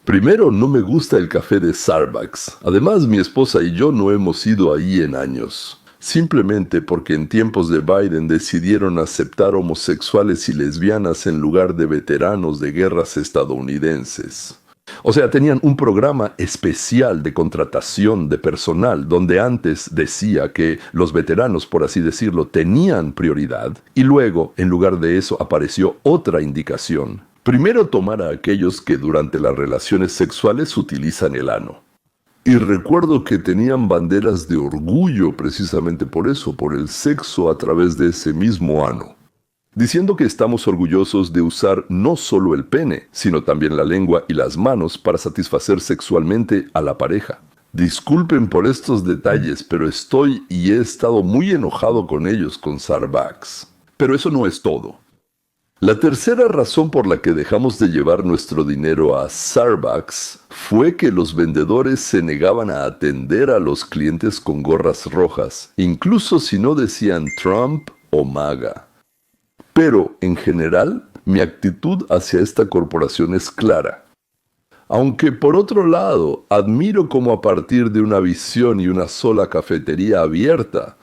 Primero, no me gusta el café de Starbucks. Además, mi esposa y yo no hemos ido ahí en años. Simplemente porque en tiempos de Biden decidieron aceptar homosexuales y lesbianas en lugar de veteranos de guerras estadounidenses. O sea, tenían un programa especial de contratación de personal donde antes decía que los veteranos, por así decirlo, tenían prioridad y luego, en lugar de eso, apareció otra indicación. Primero tomar a aquellos que durante las relaciones sexuales utilizan el ano. Y recuerdo que tenían banderas de orgullo precisamente por eso, por el sexo a través de ese mismo ano. Diciendo que estamos orgullosos de usar no solo el pene, sino también la lengua y las manos para satisfacer sexualmente a la pareja. Disculpen por estos detalles, pero estoy y he estado muy enojado con ellos, con Starbucks. Pero eso no es todo. La tercera razón por la que dejamos de llevar nuestro dinero a Starbucks fue que los vendedores se negaban a atender a los clientes con gorras rojas, incluso si no decían Trump o MAGA. Pero, en general, mi actitud hacia esta corporación es clara. Aunque por otro lado, admiro cómo a partir de una visión y una sola cafetería abierta,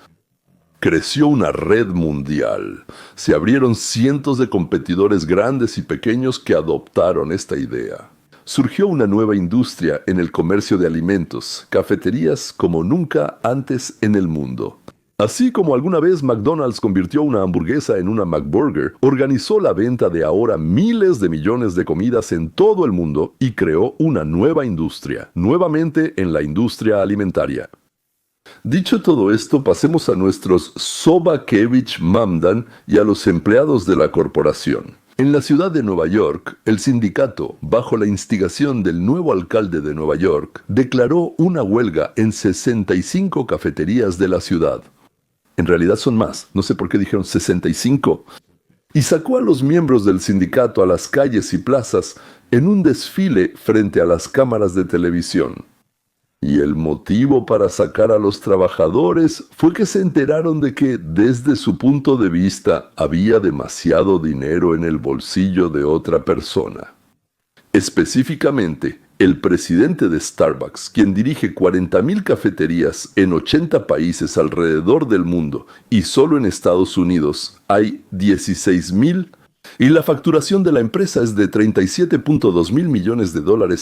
creció una red mundial. Se abrieron cientos de competidores grandes y pequeños que adoptaron esta idea. Surgió una nueva industria en el comercio de alimentos, cafeterías como nunca antes en el mundo. Así como alguna vez McDonald's convirtió una hamburguesa en una McBurger, organizó la venta de ahora miles de millones de comidas en todo el mundo y creó una nueva industria, nuevamente en la industria alimentaria. Dicho todo esto, pasemos a nuestros Sobakevich Mamdan y a los empleados de la corporación. En la ciudad de Nueva York, el sindicato, bajo la instigación del nuevo alcalde de Nueva York, declaró una huelga en 65 cafeterías de la ciudad. En realidad son más, no sé por qué dijeron 65. Y sacó a los miembros del sindicato a las calles y plazas en un desfile frente a las cámaras de televisión. Y el motivo para sacar a los trabajadores fue que se enteraron de que, desde su punto de vista, había demasiado dinero en el bolsillo de otra persona. Específicamente, el presidente de Starbucks, quien dirige 40,000 cafeterías en 80 países alrededor del mundo y solo en Estados Unidos hay 16,000, y la facturación de la empresa es de $37.2 mil millones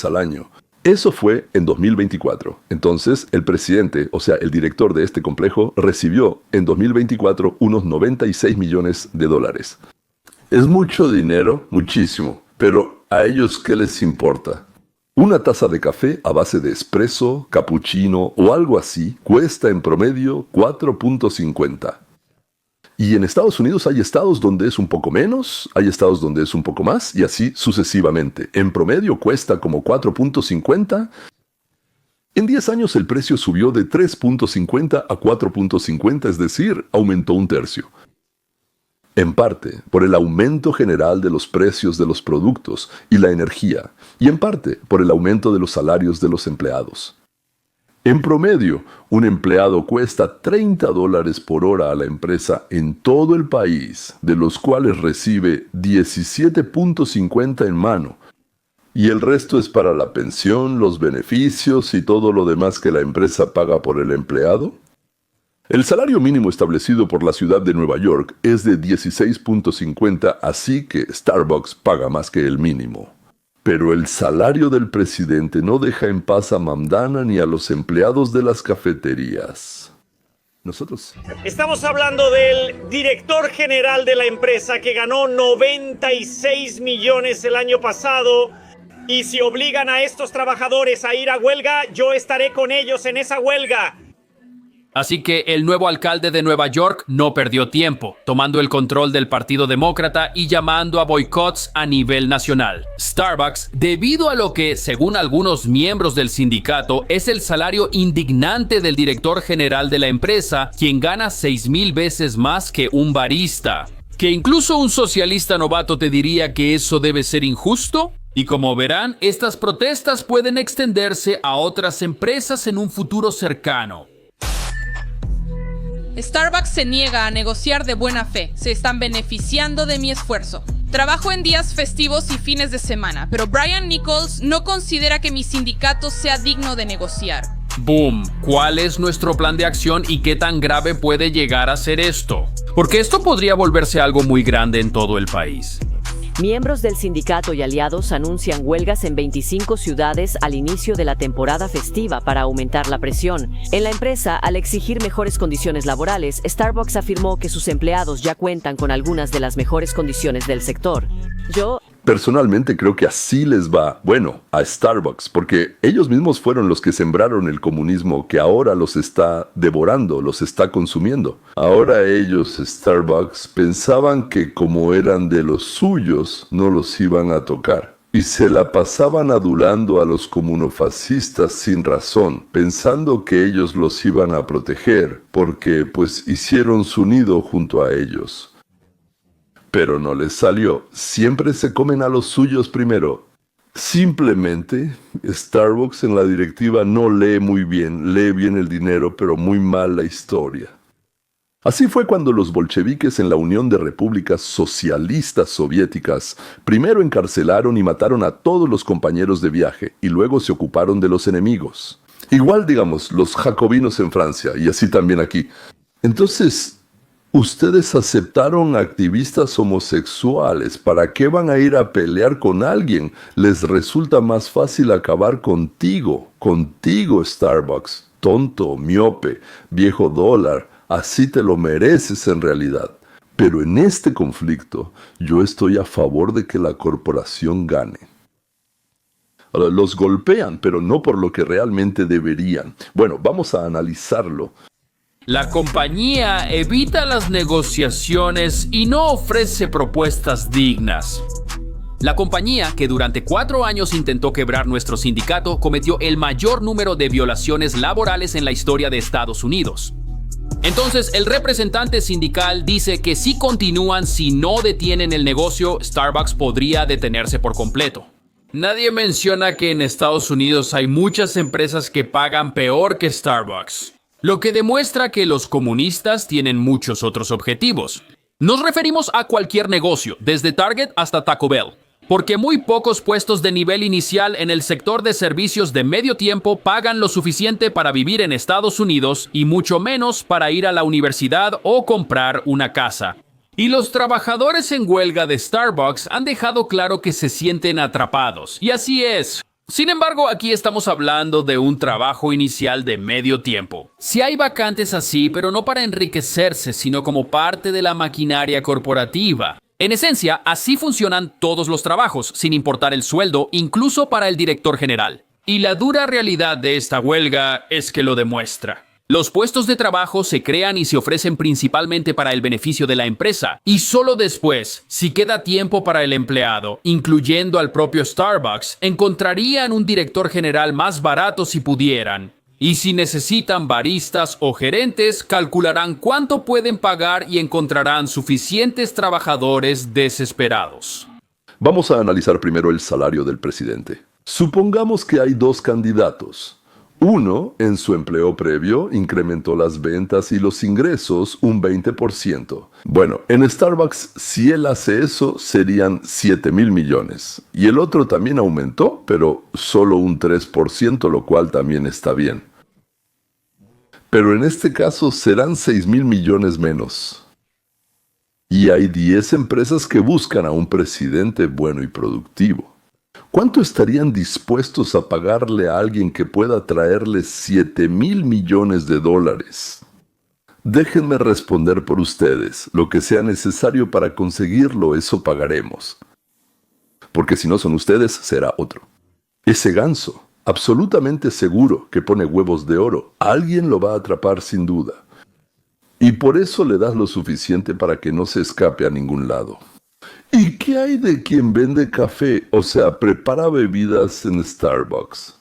al año. Eso fue en 2024. Entonces, el presidente, o sea, el director de este complejo, recibió en 2024 unos $96 millones. Es mucho dinero, muchísimo, pero ¿a ellos qué les importa? Una taza de café a base de espresso, cappuccino o algo así cuesta en promedio 4.50. Y en Estados Unidos hay estados donde es un poco menos, hay estados donde es un poco más, y así sucesivamente. En promedio cuesta como 4.50. En 10 años el precio subió de 3.50 a 4.50, es decir, aumentó un tercio. En parte por el aumento general de los precios de los productos y la energía, y en parte por el aumento de los salarios de los empleados. En promedio, un empleado cuesta $30 por hora a la empresa en todo el país, de los cuales recibe 17.50 en mano, y el resto es para la pensión, los beneficios y todo lo demás que la empresa paga por el empleado. El salario mínimo establecido por la ciudad de Nueva York es de 16.50, así que Starbucks paga más que el mínimo. Pero el salario del presidente no deja en paz a Mamdana ni a los empleados de las cafeterías. Nosotros. Estamos hablando del director general de la empresa que ganó 96 millones el año pasado. Y si obligan a estos trabajadores a ir a huelga, yo estaré con ellos en esa huelga. Así que el nuevo alcalde de Nueva York no perdió tiempo, tomando el control del Partido Demócrata y llamando a boicots a nivel nacional. Starbucks, debido a lo que, según algunos miembros del sindicato, es el salario indignante del director general de la empresa, quien gana 6,000 veces más que un barista. ¿Que incluso un socialista novato te diría que eso debe ser injusto? Y como verán, estas protestas pueden extenderse a otras empresas en un futuro cercano. Starbucks se niega a negociar de buena fe. Se están beneficiando de mi esfuerzo. Trabajo en días festivos y fines de semana, pero Brian Nichols no considera que mi sindicato sea digno de negociar. Boom. ¿Cuál es nuestro plan de acción y qué tan grave puede llegar a ser esto? Porque esto podría volverse algo muy grande en todo el país. Miembros del sindicato y aliados anuncian huelgas en 25 ciudades al inicio de la temporada festiva para aumentar la presión. En la empresa, al exigir mejores condiciones laborales, Starbucks afirmó que sus empleados ya cuentan con algunas de las mejores condiciones del sector. Personalmente creo que así les va, bueno, a Starbucks, porque ellos mismos fueron los que sembraron el comunismo que ahora los está devorando, los está consumiendo. Ahora ellos, Starbucks, pensaban que como eran de los suyos, no los iban a tocar. Y se la pasaban adulando a los comunofascistas sin razón, pensando que ellos los iban a proteger, porque pues hicieron su nido junto a ellos. Pero no les salió. Siempre se comen a los suyos primero. Simplemente, Starbucks en la directiva no lee muy bien, lee bien el dinero, pero muy mal la historia. Así fue cuando los bolcheviques en la Unión de Repúblicas Socialistas Soviéticas primero encarcelaron y mataron a todos los compañeros de viaje y luego se ocuparon de los enemigos. Igual, digamos, los jacobinos en Francia y así también aquí. Entonces, ustedes aceptaron activistas homosexuales. ¿Para qué van a ir a pelear con alguien? Les resulta más fácil acabar contigo, Starbucks. Tonto, miope, viejo dólar. Así te lo mereces en realidad. Pero en este conflicto, yo estoy a favor de que la corporación gane. Ahora, los golpean, pero no por lo que realmente deberían. Bueno, vamos a analizarlo. La compañía evita las negociaciones y no ofrece propuestas dignas. La compañía, que durante 4 años intentó quebrar nuestro sindicato, cometió el mayor número de violaciones laborales en la historia de Estados Unidos. Entonces, el representante sindical dice que si continúan, si no detienen el negocio, Starbucks podría detenerse por completo. Nadie menciona que en Estados Unidos hay muchas empresas que pagan peor que Starbucks. Lo que demuestra que los comunistas tienen muchos otros objetivos. Nos referimos a cualquier negocio, desde Target hasta Taco Bell, porque muy pocos puestos de nivel inicial en el sector de servicios de medio tiempo pagan lo suficiente para vivir en Estados Unidos y mucho menos para ir a la universidad o comprar una casa. Y los trabajadores en huelga de Starbucks han dejado claro que se sienten atrapados, y así es. Sin embargo, aquí estamos hablando de un trabajo inicial de medio tiempo. Sí hay vacantes así, pero no para enriquecerse, sino como parte de la maquinaria corporativa. En esencia, así funcionan todos los trabajos, sin importar el sueldo, incluso para el director general. Y la dura realidad de esta huelga es que lo demuestra. Los puestos de trabajo se crean y se ofrecen principalmente para el beneficio de la empresa, y solo después, si queda tiempo para el empleado, incluyendo al propio Starbucks, encontrarían un director general más barato si pudieran. Y si necesitan baristas o gerentes, calcularán cuánto pueden pagar y encontrarán suficientes trabajadores desesperados. Vamos a analizar primero el salario del presidente. Supongamos que hay 2 candidatos. Uno, en su empleo previo, incrementó las ventas y los ingresos un 20%. Bueno, en Starbucks, si él hace eso, serían 7,000 millones. Y el otro también aumentó, pero solo un 3%, lo cual también está bien. Pero en este caso serán 6,000 millones menos. Y hay 10 empresas que buscan a un presidente bueno y productivo. ¿Cuánto estarían dispuestos a pagarle a alguien que pueda traerles 7,000 millones de dólares? Déjenme responder por ustedes. Lo que sea necesario para conseguirlo, eso pagaremos. Porque si no son ustedes, será otro. Ese ganso, absolutamente seguro que pone huevos de oro, alguien lo va a atrapar sin duda. Y por eso le das lo suficiente para que no se escape a ningún lado. ¿Y qué hay de quien vende café, o sea, prepara bebidas en Starbucks?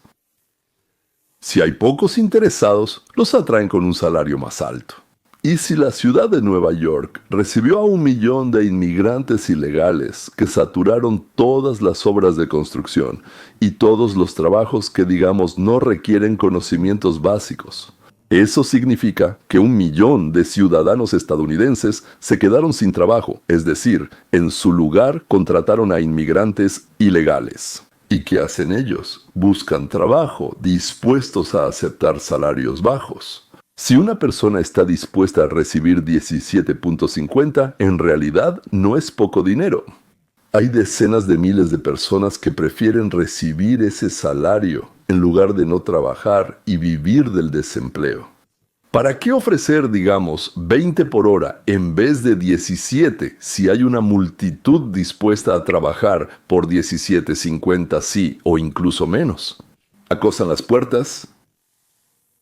Si hay pocos interesados, los atraen con un salario más alto. ¿Y si la ciudad de Nueva York recibió a 1 millón de inmigrantes ilegales que saturaron todas las obras de construcción y todos los trabajos que, digamos, no requieren conocimientos básicos? Eso significa que 1 millón de ciudadanos estadounidenses se quedaron sin trabajo, es decir, en su lugar contrataron a inmigrantes ilegales. ¿Y qué hacen ellos? Buscan trabajo, dispuestos a aceptar salarios bajos. Si una persona está dispuesta a recibir 17.50, en realidad no es poco dinero. Hay decenas de miles de personas que prefieren recibir ese salario en lugar de no trabajar y vivir del desempleo. ¿Para qué ofrecer, digamos, 20 por hora en vez de 17 si hay una multitud dispuesta a trabajar por 17.50 sí o incluso menos? ¿Acosan las puertas?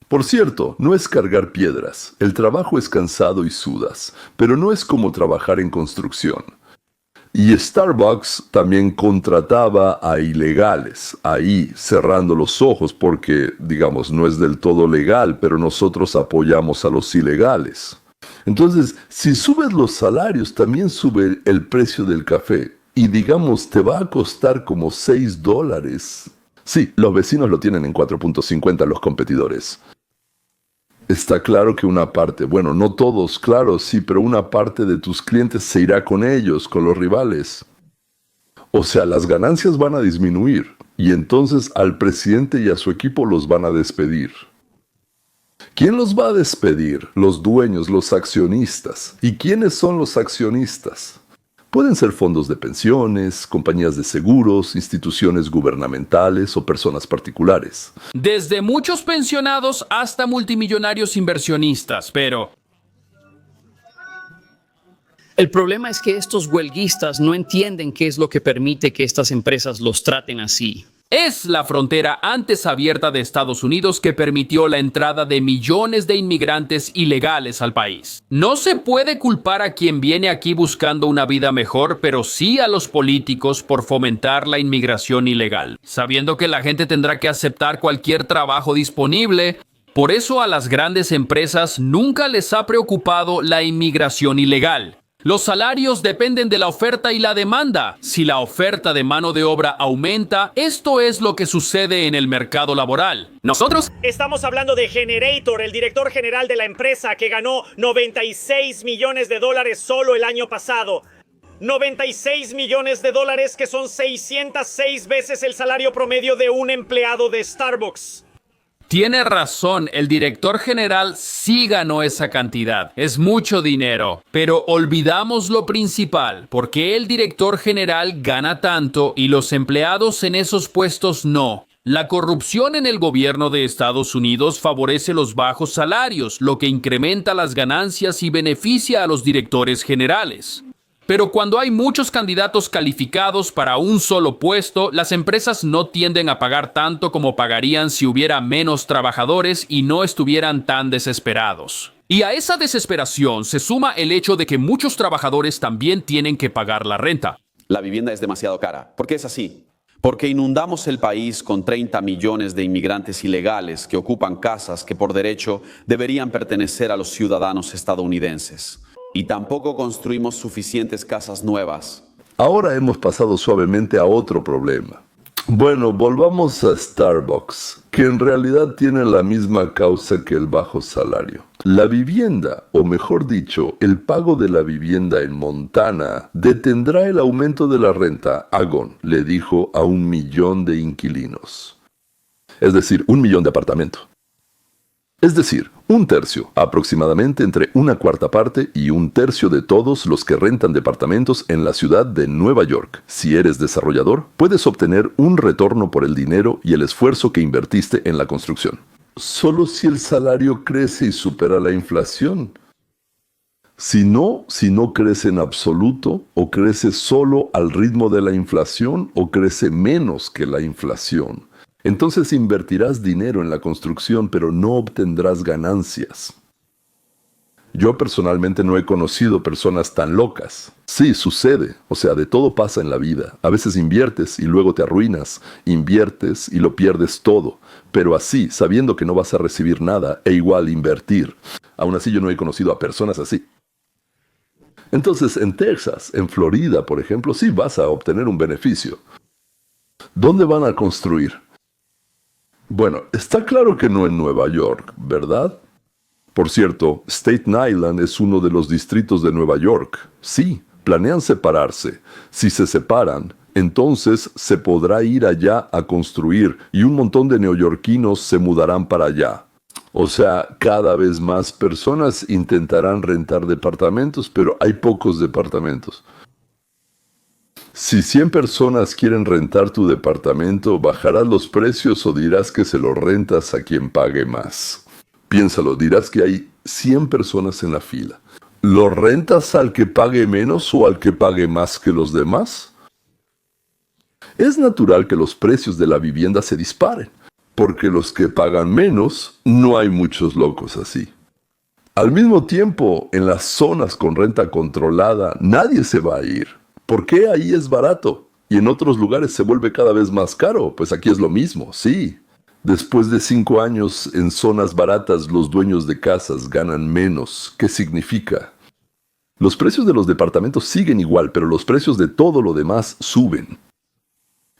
Por cierto, no es cargar piedras. El trabajo es cansado y sudas, pero no es como trabajar en construcción. Y Starbucks también contrataba a ilegales, ahí cerrando los ojos porque, digamos, no es del todo legal, pero nosotros apoyamos a los ilegales. Entonces, si subes los salarios, también sube el precio del café. Y digamos, te va a costar como $6. Sí, los vecinos lo tienen en 4.50 los competidores. Está claro que una parte, bueno, no todos, claro, sí, pero una parte de tus clientes se irá con ellos, con los rivales. O sea, las ganancias van a disminuir y entonces al presidente y a su equipo los van a despedir. ¿Quién los va a despedir? Los dueños, los accionistas. ¿Y quiénes son los accionistas? Pueden ser fondos de pensiones, compañías de seguros, instituciones gubernamentales o personas particulares. Desde muchos pensionados hasta multimillonarios inversionistas, pero el problema es que estos huelguistas no entienden qué es lo que permite que estas empresas los traten así. es la frontera antes abierta de Estados Unidos que permitió la entrada de millones de inmigrantes ilegales al país. No se puede culpar a quien viene aquí buscando una vida mejor, pero sí a los políticos por fomentar la inmigración ilegal, sabiendo que la gente tendrá que aceptar cualquier trabajo disponible. Por eso a las grandes empresas nunca les ha preocupado la inmigración ilegal. Los salarios dependen de la oferta y la demanda. Si la oferta de mano de obra aumenta, esto es lo que sucede en el mercado laboral. Nosotros estamos hablando de Generator, el director general de la empresa que ganó $96 millones solo el año pasado. $96 millones que son 606 veces el salario promedio de un empleado de Starbucks. Tiene razón, el director general sí ganó esa cantidad. Es mucho dinero. Pero olvidamos lo principal. ¿Por qué el director general gana tanto y los empleados en esos puestos no? La corrupción en el gobierno de Estados Unidos favorece los bajos salarios, lo que incrementa las ganancias y beneficia a los directores generales. Pero cuando hay muchos candidatos calificados para un solo puesto, las empresas no tienden a pagar tanto como pagarían si hubiera menos trabajadores y no estuvieran tan desesperados. Y a esa desesperación se suma el hecho de que muchos trabajadores también tienen que pagar la renta. La vivienda es demasiado cara. ¿Por qué es así? Porque inundamos el país con 30 millones de inmigrantes ilegales que ocupan casas que por derecho deberían pertenecer a los ciudadanos estadounidenses. Y tampoco construimos suficientes casas nuevas. Ahora hemos pasado suavemente a otro problema. Bueno, volvamos a Starbucks, que en realidad tiene la misma causa que el bajo salario. La vivienda, o mejor dicho, el pago de la vivienda en Montana, detendrá el aumento de la renta, Agon le dijo a 1 millón de inquilinos. Es decir, 1 millón de apartamentos. Es decir, 1/3, aproximadamente entre 1/4 parte y 1/3 de todos los que rentan departamentos en la ciudad de Nueva York. Si eres desarrollador, puedes obtener un retorno por el dinero y el esfuerzo que invertiste en la construcción. Solo si el salario crece y supera la inflación. Si no crece en absoluto, o crece solo al ritmo de la inflación, o crece menos que la inflación. Entonces invertirás dinero en la construcción, pero no obtendrás ganancias. Yo personalmente no he conocido personas tan locas. Sí, sucede. O sea, de todo pasa en la vida. A veces inviertes y luego te arruinas. Inviertes y lo pierdes todo. Pero así, sabiendo que no vas a recibir nada, e igual invertir. Aún así yo no he conocido a personas así. Entonces, en Texas, en Florida, por ejemplo, sí vas a obtener un beneficio. ¿Dónde van a construir? Bueno, está claro que no en Nueva York, ¿verdad? Por cierto, Staten Island es uno de los distritos de Nueva York. Sí, planean separarse. Si se separan, entonces se podrá ir allá a construir y un montón de neoyorquinos se mudarán para allá. O sea, cada vez más personas intentarán rentar departamentos, pero hay pocos departamentos. Si 100 personas quieren rentar tu departamento, ¿bajarás los precios o dirás que se lo rentas a quien pague más? Piénsalo, dirás que hay 100 personas en la fila. ¿Lo rentas al que pague menos o al que pague más que los demás? Es natural que los precios de la vivienda se disparen, porque los que pagan menos, no hay muchos locos así. Al mismo tiempo, en las zonas con renta controlada, nadie se va a ir. ¿Por qué ahí es barato? Y en otros lugares se vuelve cada vez más caro. Pues aquí es lo mismo, sí. Después de 5 años en zonas baratas, los dueños de casas ganan menos. ¿Qué significa? Los precios de los departamentos siguen igual, pero los precios de todo lo demás suben.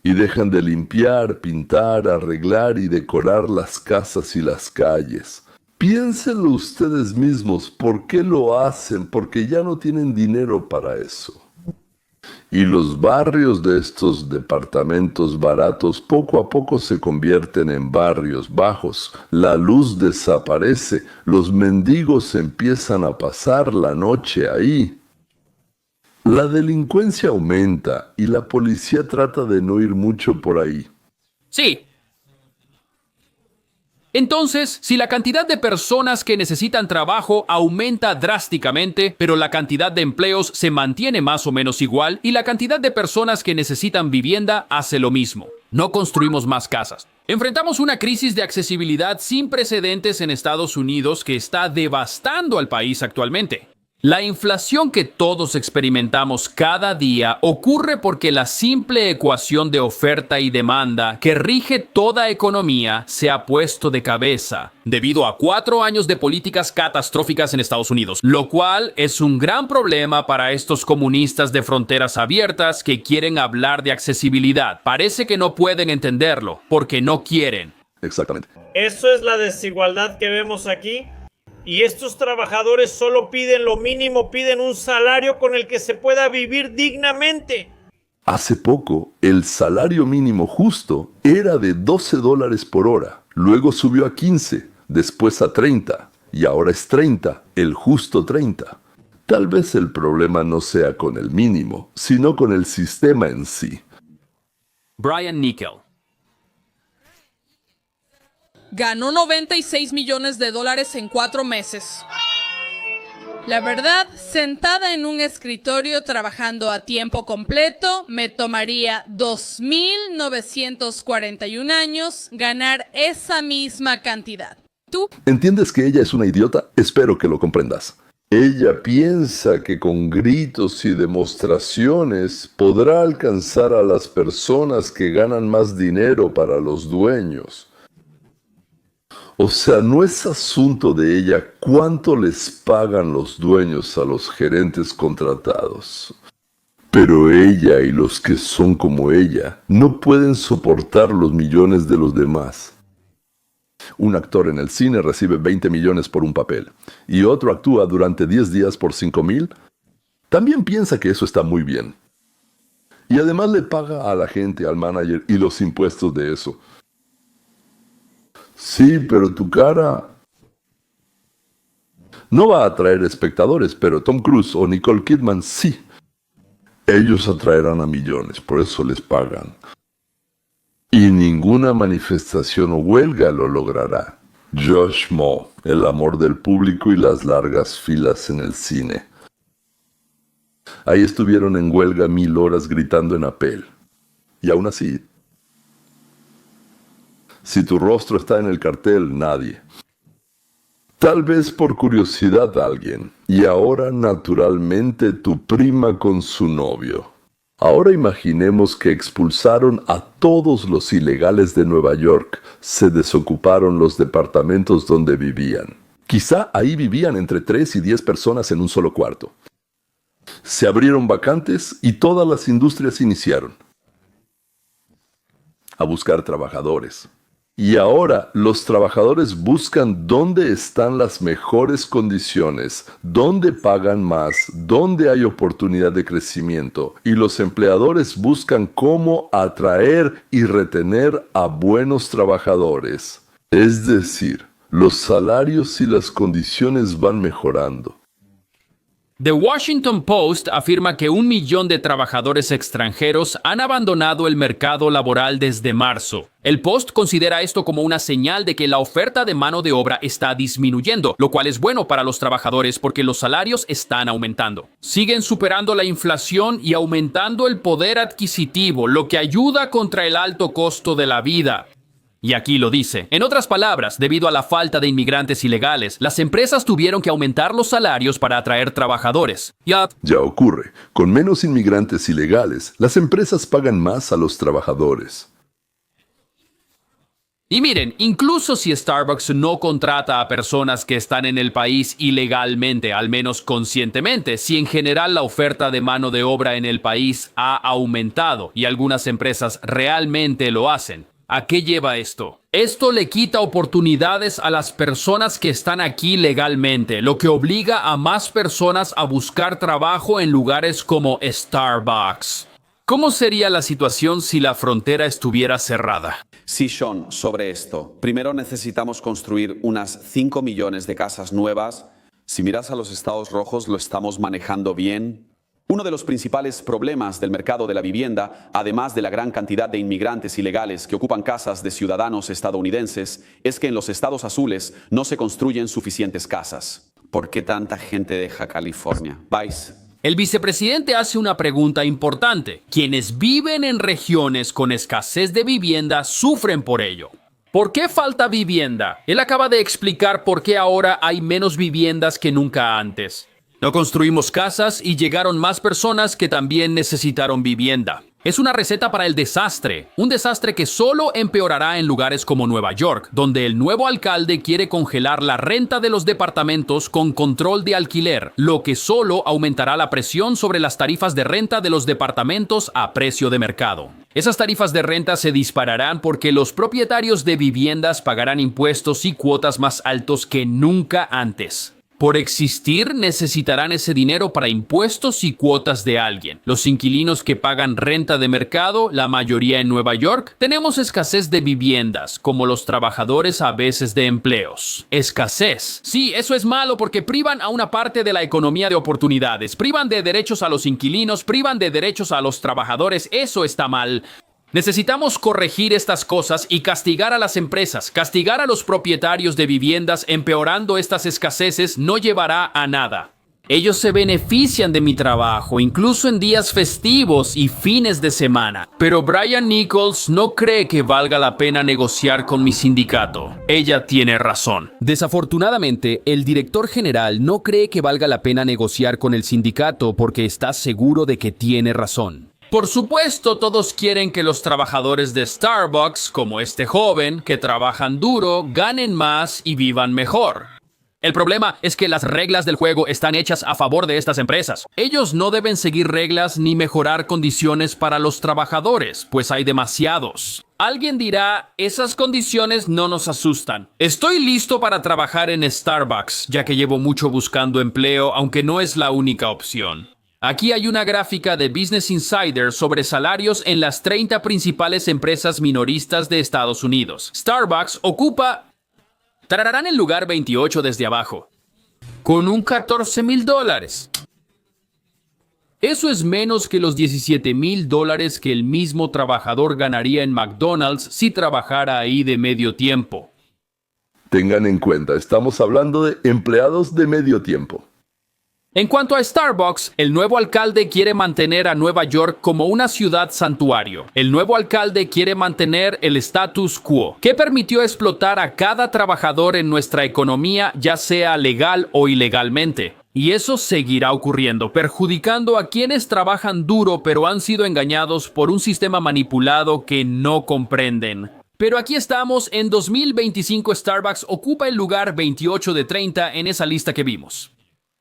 Y dejan de limpiar, pintar, arreglar y decorar las casas y las calles. Piénsenlo ustedes mismos, ¿por qué lo hacen? Porque ya no tienen dinero para eso. Y los barrios de estos departamentos baratos poco a poco se convierten en barrios bajos. La luz desaparece, los mendigos empiezan a pasar la noche ahí. La delincuencia aumenta y la policía trata de no ir mucho por ahí. Sí. Entonces, si la cantidad de personas que necesitan trabajo aumenta drásticamente, pero la cantidad de empleos se mantiene más o menos igual y la cantidad de personas que necesitan vivienda hace lo mismo, no construimos más casas. Enfrentamos una crisis de accesibilidad sin precedentes en Estados Unidos que está devastando al país actualmente. La inflación que todos experimentamos cada día ocurre porque la simple ecuación de oferta y demanda que rige toda economía se ha puesto de cabeza debido a 4 años de políticas catastróficas en Estados Unidos, lo cual es un gran problema para estos comunistas de fronteras abiertas que quieren hablar de accesibilidad. Parece que no pueden entenderlo porque no quieren. Exactamente. Eso es la desigualdad que vemos aquí. Y estos trabajadores solo piden lo mínimo, piden un salario con el que se pueda vivir dignamente. Hace poco, el salario mínimo justo era de $12 por hora. Luego subió a 15, después a 30, y ahora es 30, el justo 30. Tal vez el problema no sea con el mínimo, sino con el sistema en sí. Brian Nickel. Ganó $96 millones en 4 meses. La verdad, sentada en un escritorio trabajando a tiempo completo, me tomaría 2.941 años ganar esa misma cantidad. ¿Tú? ¿Entiendes que ella es una idiota? Espero que lo comprendas. Ella piensa que con gritos y demostraciones podrá alcanzar a las personas que ganan más dinero para los dueños. O sea, no es asunto de ella cuánto les pagan los dueños a los gerentes contratados. Pero ella y los que son como ella no pueden soportar los millones de los demás. Un actor en el cine recibe 20 millones por un papel y otro actúa durante 10 días por 5,000. También piensa que eso está muy bien. Y además le paga a la gente, al manager y los impuestos de eso. Sí, pero tu cara no va a atraer espectadores, pero Tom Cruise o Nicole Kidman sí. Ellos atraerán a millones, por eso les pagan. Y ninguna manifestación o huelga lo logrará. Josh Moore, el amor del público y las largas filas en el cine. Ahí estuvieron en huelga 1000 horas gritando en apel. Y aún así, si tu rostro está en el cartel, nadie. Tal vez por curiosidad alguien. Y ahora, naturalmente, tu prima con su novio. Ahora imaginemos que expulsaron a todos los ilegales de Nueva York. Se desocuparon los departamentos donde vivían. Quizá ahí vivían entre 3 y 10 personas en un solo cuarto. Se abrieron vacantes y todas las industrias iniciaron a buscar trabajadores. Y ahora los trabajadores buscan dónde están las mejores condiciones, dónde pagan más, dónde hay oportunidad de crecimiento. Y los empleadores buscan cómo atraer y retener a buenos trabajadores. Es decir, los salarios y las condiciones van mejorando. The Washington Post afirma que 1 millón de trabajadores extranjeros han abandonado el mercado laboral desde marzo. El Post considera esto como una señal de que la oferta de mano de obra está disminuyendo, lo cual es bueno para los trabajadores porque los salarios están aumentando. Siguen superando la inflación y aumentando el poder adquisitivo, lo que ayuda contra el alto costo de la vida. Y aquí lo dice. En otras palabras, debido a la falta de inmigrantes ilegales, las empresas tuvieron que aumentar los salarios para atraer trabajadores. Ya ocurre. Con menos inmigrantes ilegales, las empresas pagan más a los trabajadores. Y miren, incluso si Starbucks no contrata a personas que están en el país ilegalmente, al menos conscientemente, si en general la oferta de mano de obra en el país ha aumentado y algunas empresas realmente lo hacen, ¿a qué lleva esto? Esto le quita oportunidades a las personas que están aquí legalmente, lo que obliga a más personas a buscar trabajo en lugares como Starbucks. ¿Cómo sería la situación si la frontera estuviera cerrada? Sí, Sean, sobre esto. Primero necesitamos construir unas 5 millones de casas nuevas. Si miras a los estados rojos, lo estamos manejando bien. Uno de los principales problemas del mercado de la vivienda, además de la gran cantidad de inmigrantes ilegales que ocupan casas de ciudadanos estadounidenses, es que en los estados azules no se construyen suficientes casas. ¿Por qué tanta gente deja California? Vice. El vicepresidente hace una pregunta importante. Quienes viven en regiones con escasez de vivienda sufren por ello. ¿Por qué falta vivienda? Él acaba de explicar por qué ahora hay menos viviendas que nunca antes. No construimos casas y llegaron más personas que también necesitaron vivienda. Es una receta para el desastre, un desastre que solo empeorará en lugares como Nueva York, donde el nuevo alcalde quiere congelar la renta de los departamentos con control de alquiler, lo que solo aumentará la presión sobre las tarifas de renta de los departamentos a precio de mercado. Esas tarifas de renta se dispararán porque los propietarios de viviendas pagarán impuestos y cuotas más altos que nunca antes. Por existir, necesitarán ese dinero para impuestos y cuotas de alguien. Los inquilinos que pagan renta de mercado, la mayoría en Nueva York, tenemos escasez de viviendas, como los trabajadores a veces de empleos. Escasez. Sí, eso es malo porque privan a una parte de la economía de oportunidades, privan de derechos a los inquilinos, privan de derechos a los trabajadores. Eso está mal. Necesitamos corregir estas cosas y castigar a las empresas, castigar a los propietarios de viviendas empeorando estas escaseces no llevará a nada. Ellos se benefician de mi trabajo, incluso en días festivos y fines de semana. Pero Brian Nichols no cree que valga la pena negociar con mi sindicato. Ella tiene razón. Desafortunadamente, el director general no cree que valga la pena negociar con el sindicato porque está seguro de que tiene razón. Por supuesto, todos quieren que los trabajadores de Starbucks, como este joven, que trabajan duro, ganen más y vivan mejor. El problema es que las reglas del juego están hechas a favor de estas empresas. Ellos no deben seguir reglas ni mejorar condiciones para los trabajadores, pues hay demasiados. Alguien dirá, esas condiciones no nos asustan. Estoy listo para trabajar en Starbucks, ya que llevo mucho buscando empleo, aunque no es la única opción. Aquí hay una gráfica de Business Insider sobre salarios en las 30 principales empresas minoristas de Estados Unidos. Starbucks ocupa tararán el lugar 28 desde abajo, con un $14,000. Eso es menos que los $17,000 que el mismo trabajador ganaría en McDonald's si trabajara ahí de medio tiempo. Tengan en cuenta, estamos hablando de empleados de medio tiempo. En cuanto a Starbucks, el nuevo alcalde quiere mantener a Nueva York como una ciudad santuario. El nuevo alcalde quiere mantener el status quo, que permitió explotar a cada trabajador en nuestra economía, ya sea legal o ilegalmente. Y eso seguirá ocurriendo, perjudicando a quienes trabajan duro pero han sido engañados por un sistema manipulado que no comprenden. Pero aquí estamos, en 2025 Starbucks ocupa el lugar 28 de 30 en esa lista que vimos.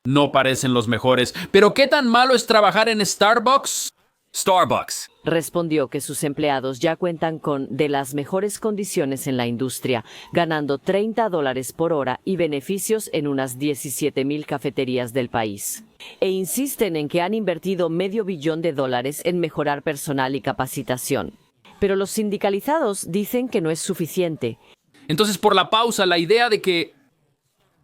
No parecen los mejores, pero ¿qué tan malo es trabajar en Starbucks? Starbucks. Respondió que sus empleados ya cuentan con de las mejores condiciones en la industria, ganando $30 por hora y beneficios en unas 17,000 cafeterías del país. E insisten en que han invertido $500 million en mejorar personal y capacitación. Pero los sindicalizados dicen que no es suficiente. Entonces, por la pausa, la idea de que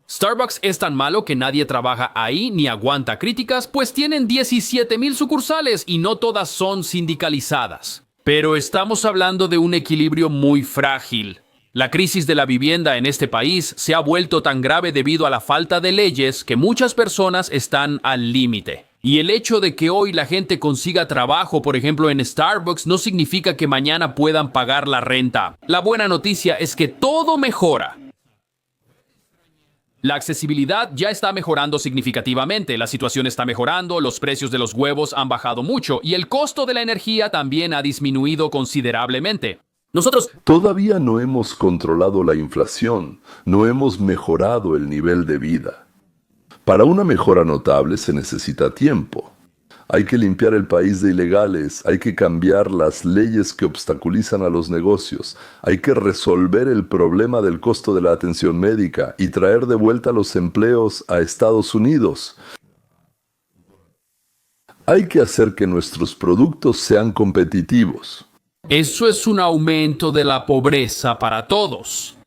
Starbucks es tan malo que nadie trabaja ahí ni aguanta críticas, pues tienen 17,000 sucursales y no todas son sindicalizadas. Pero estamos hablando de un equilibrio muy frágil. La crisis de la vivienda en este país se ha vuelto tan grave debido a la falta de leyes que muchas personas están al límite. Y el hecho de que hoy la gente consiga trabajo, por ejemplo, en Starbucks, no significa que mañana puedan pagar la renta. La buena noticia es que todo mejora. La accesibilidad ya está mejorando significativamente, la situación está mejorando, los precios de los huevos han bajado mucho y el costo de la energía también ha disminuido considerablemente. Nosotros Todavía no hemos controlado la inflación, no hemos mejorado el nivel de vida. Para una mejora notable se necesita tiempo. Hay que limpiar el país de ilegales, hay que cambiar las leyes que obstaculizan a los negocios, hay que resolver el problema del costo de la atención médica y traer de vuelta los empleos a Estados Unidos. Hay que hacer que nuestros productos sean competitivos. Eso es un aumento de la pobreza para todos.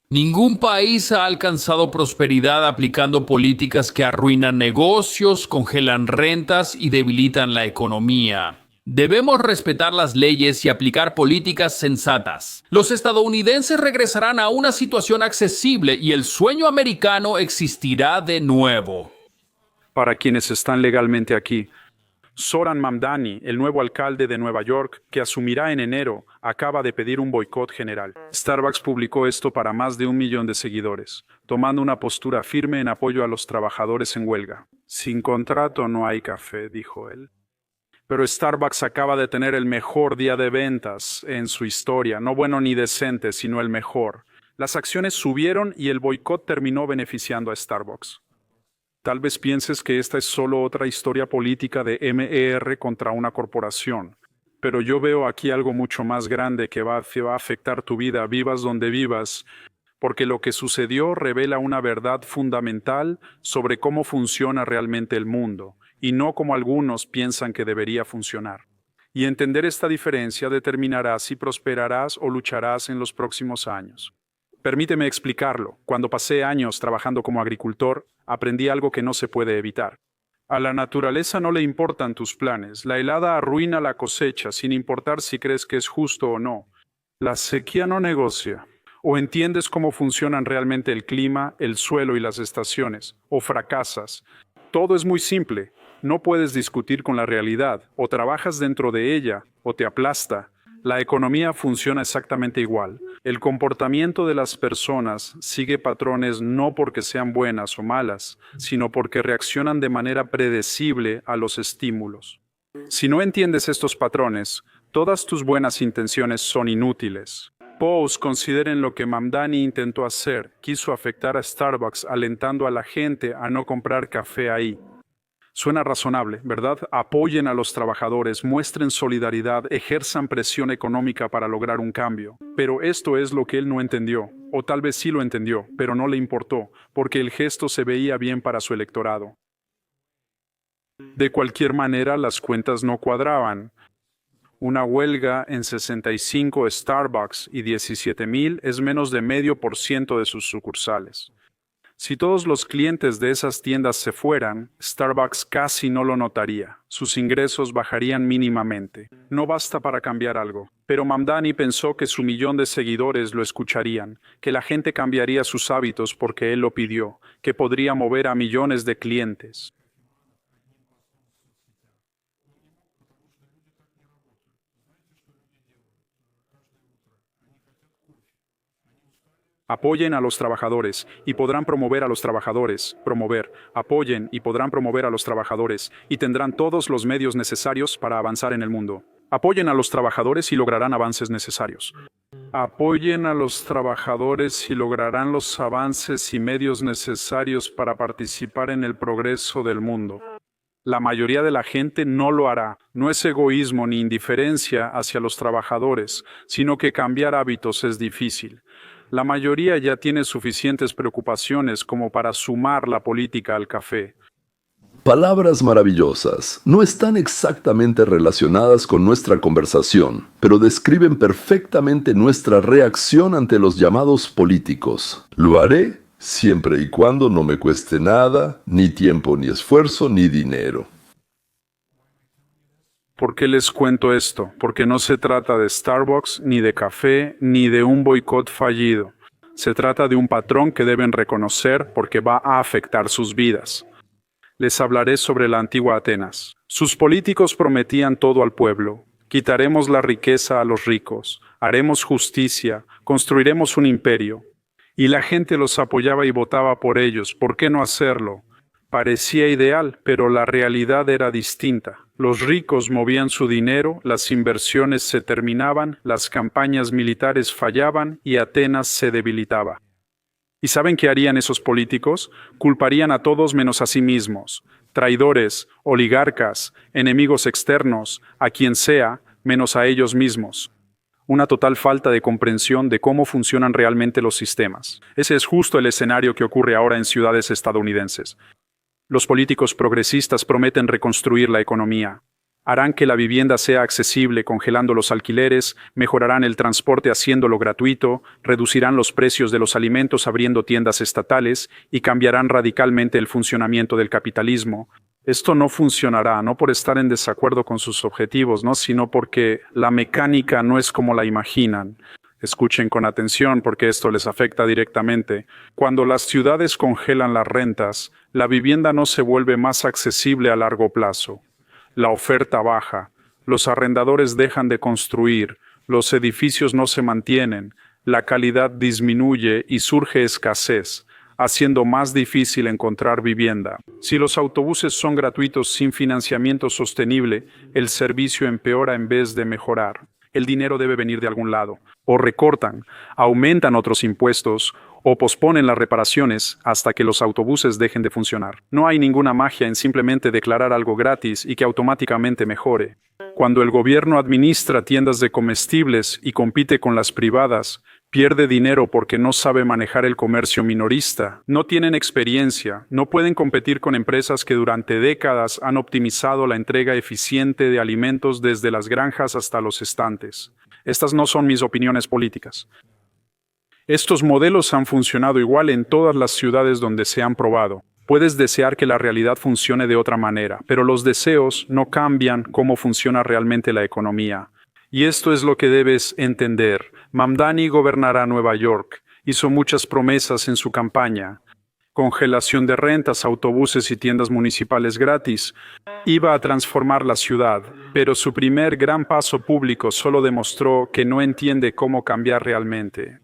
Ningún país ha alcanzado prosperidad aplicando políticas que arruinan negocios, congelan rentas y debilitan la economía. Debemos respetar las leyes y aplicar políticas sensatas. Los estadounidenses regresarán a una situación accesible y el sueño americano existirá de nuevo. Para quienes están legalmente aquí, Zoran Mamdani, el nuevo alcalde de Nueva York, que asumirá en enero, acaba de pedir un boicot general. Starbucks publicó esto para más de 1 millón de seguidores, tomando una postura firme en apoyo a los trabajadores en huelga. Sin contrato no hay café, dijo él. Pero Starbucks acaba de tener el mejor día de ventas en su historia, no bueno ni decente, sino el mejor. Las acciones subieron y el boicot terminó beneficiando a Starbucks. Tal vez pienses que esta es solo otra historia política de MER contra una corporación, pero yo veo aquí algo mucho más grande que va a afectar tu vida, vivas donde vivas, porque lo que sucedió revela una verdad fundamental sobre cómo funciona realmente el mundo, y no como algunos piensan que debería funcionar. Y entender esta diferencia determinará si prosperarás o lucharás en los próximos años. Permíteme explicarlo. Cuando pasé años trabajando como agricultor, aprendí algo que no se puede evitar. A la naturaleza no le importan tus planes. La helada arruina la cosecha sin importar si crees que es justo o no. La sequía no negocia. O entiendes cómo funcionan realmente el clima, el suelo y las estaciones, o fracasas. Todo es muy simple. No puedes discutir con la realidad. O trabajas dentro de ella, o te aplasta. La economía funciona exactamente igual. El comportamiento de las personas sigue patrones no porque sean buenas o malas, sino porque reaccionan de manera predecible a los estímulos. Si no entiendes estos patrones, todas tus buenas intenciones son inútiles. Consideren lo que Mamdani intentó hacer. Quiso afectar a Starbucks alentando a la gente a no comprar café ahí. Suena razonable, ¿verdad? Apoyen a los trabajadores, muestren solidaridad, ejerzan presión económica para lograr un cambio. Pero esto es lo que él no entendió, o tal vez sí lo entendió, pero no le importó, porque el gesto se veía bien para su electorado. De cualquier manera, las cuentas no cuadraban. Una huelga en 65 Starbucks y 17,000 es menos de 0,5% de sus sucursales. Si todos los clientes de esas tiendas se fueran, Starbucks casi no lo notaría. Sus ingresos bajarían mínimamente. No basta para cambiar algo. Pero Mamdani pensó que su 1 millón de seguidores lo escucharían, que la gente cambiaría sus hábitos porque él lo pidió, que podría mover a millones de clientes. Apoyen a los trabajadores y podrán promover a los trabajadores. Apoyen y podrán promover a los trabajadores y tendrán todos los medios necesarios para avanzar en el mundo. Apoyen a los trabajadores y lograrán avances necesarios. Apoyen a los trabajadores y lograrán los avances y medios necesarios para participar en el progreso del mundo. La mayoría de la gente no lo hará. No es egoísmo ni indiferencia hacia los trabajadores, sino que cambiar hábitos es difícil. La mayoría ya tiene suficientes preocupaciones como para sumar la política al café. Palabras maravillosas. No están exactamente relacionadas con nuestra conversación, pero describen perfectamente nuestra reacción ante los llamados políticos. Lo haré siempre y cuando no me cueste nada, ni tiempo, ni esfuerzo, ni dinero. ¿Por qué les cuento esto? Porque no se trata de Starbucks, ni de café, ni de un boicot fallido. Se trata de un patrón que deben reconocer porque va a afectar sus vidas. Les hablaré sobre la antigua Atenas. Sus políticos prometían todo al pueblo. Quitaremos la riqueza a los ricos, haremos justicia, construiremos un imperio. Y la gente los apoyaba y votaba por ellos. ¿Por qué no hacerlo? Parecía ideal, pero la realidad era distinta. Los ricos movían su dinero, las inversiones se terminaban, las campañas militares fallaban y Atenas se debilitaba. ¿Y saben qué harían esos políticos? Culparían a todos menos a sí mismos. Traidores, oligarcas, enemigos externos, a quien sea, menos a ellos mismos. Una total falta de comprensión de cómo funcionan realmente los sistemas. Ese es justo el escenario que ocurre ahora en ciudades estadounidenses. Los políticos progresistas prometen reconstruir la economía. Harán que la vivienda sea accesible congelando los alquileres, mejorarán el transporte haciéndolo gratuito, reducirán los precios de los alimentos abriendo tiendas estatales y cambiarán radicalmente el funcionamiento del capitalismo. Esto no funcionará, no por estar en desacuerdo con sus objetivos, ¿no? Sino porque la mecánica no es como la imaginan. Escuchen con atención porque esto les afecta directamente. Cuando las ciudades congelan las rentas, la vivienda no se vuelve más accesible a largo plazo. La oferta baja, los arrendadores dejan de construir, los edificios no se mantienen, la calidad disminuye y surge escasez, haciendo más difícil encontrar vivienda. Si los autobuses son gratuitos sin financiamiento sostenible, el servicio empeora en vez de mejorar. El dinero debe venir de algún lado. O recortan, aumentan otros impuestos, o posponen las reparaciones hasta que los autobuses dejen de funcionar. No hay ninguna magia en simplemente declarar algo gratis y que automáticamente mejore. Cuando el gobierno administra tiendas de comestibles y compite con las privadas, pierde dinero porque no sabe manejar el comercio minorista. No tienen experiencia, no pueden competir con empresas que durante décadas han optimizado la entrega eficiente de alimentos desde las granjas hasta los estantes. Estas no son mis opiniones políticas. Estos modelos han funcionado igual en todas las ciudades donde se han probado. Puedes desear que la realidad funcione de otra manera, pero los deseos no cambian cómo funciona realmente la economía. Y esto es lo que debes entender. Mamdani gobernará Nueva York. Hizo muchas promesas en su campaña. Congelación de rentas, autobuses y tiendas municipales gratis. Iba a transformar la ciudad, pero su primer gran paso público solo demostró que no entiende cómo cambiar realmente.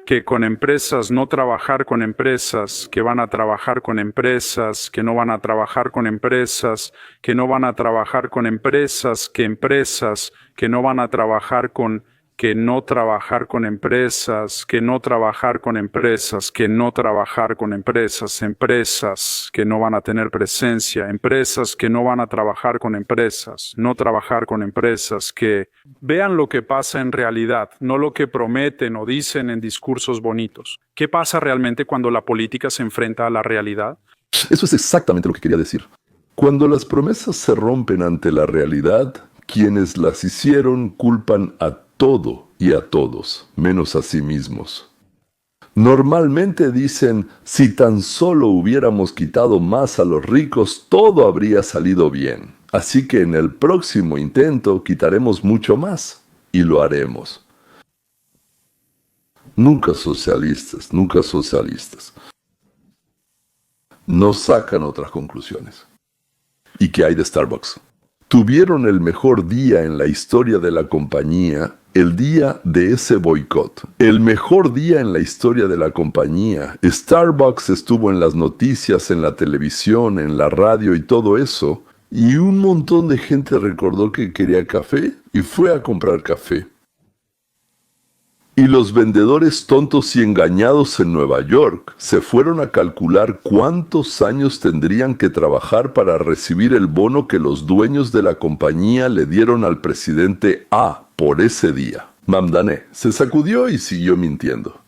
Que con empresas, no trabajar con empresas, que van a trabajar con empresas, que no van a trabajar con empresas, que no van a trabajar con empresas, que no van a trabajar con, que no trabajar con empresas, que no trabajar con empresas, que no trabajar con empresas, empresas que no van a tener presencia, empresas que no van a trabajar con empresas, no trabajar con empresas que vean lo que pasa en realidad, no lo que prometen o dicen en discursos bonitos. ¿Qué pasa realmente cuando la política se enfrenta a la realidad? Eso es exactamente lo que quería decir. Cuando las promesas se rompen ante la realidad, quienes las hicieron culpan a todo y a todos, menos a sí mismos. Normalmente dicen, si tan solo hubiéramos quitado más a los ricos, todo habría salido bien. Así que en el próximo intento quitaremos mucho más, y lo haremos. Nunca socialistas, nunca socialistas. No sacan otras conclusiones. ¿Y qué hay de Starbucks? Tuvieron el mejor día en la historia de la compañía, el día de ese boicot. El mejor día en la historia de la compañía. Starbucks estuvo en las noticias, en la televisión, en la radio y todo eso. Y un montón de gente recordó que quería café y fue a comprar café. Y los vendedores tontos y engañados en Nueva York se fueron a calcular cuántos años tendrían que trabajar para recibir el bono que los dueños de la compañía le dieron al presidente A por ese día. Mamdani se sacudió y siguió mintiendo.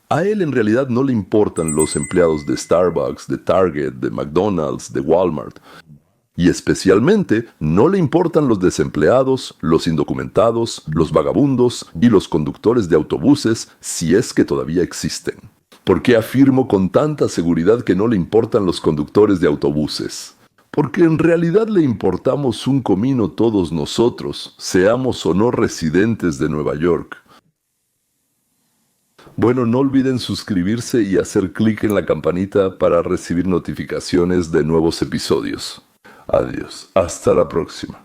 A él en realidad no le importan los empleados de Starbucks, de Target, de McDonald's, de Walmart. Y especialmente no le importan los desempleados, los indocumentados, los vagabundos y los conductores de autobuses, si es que todavía existen. ¿Por qué afirmo con tanta seguridad que no le importan los conductores de autobuses? Porque en realidad le importamos un comino todos nosotros, seamos o no residentes de Nueva York. Bueno, no olviden suscribirse y hacer clic en la campanita para recibir notificaciones de nuevos episodios. Adiós. Hasta la próxima.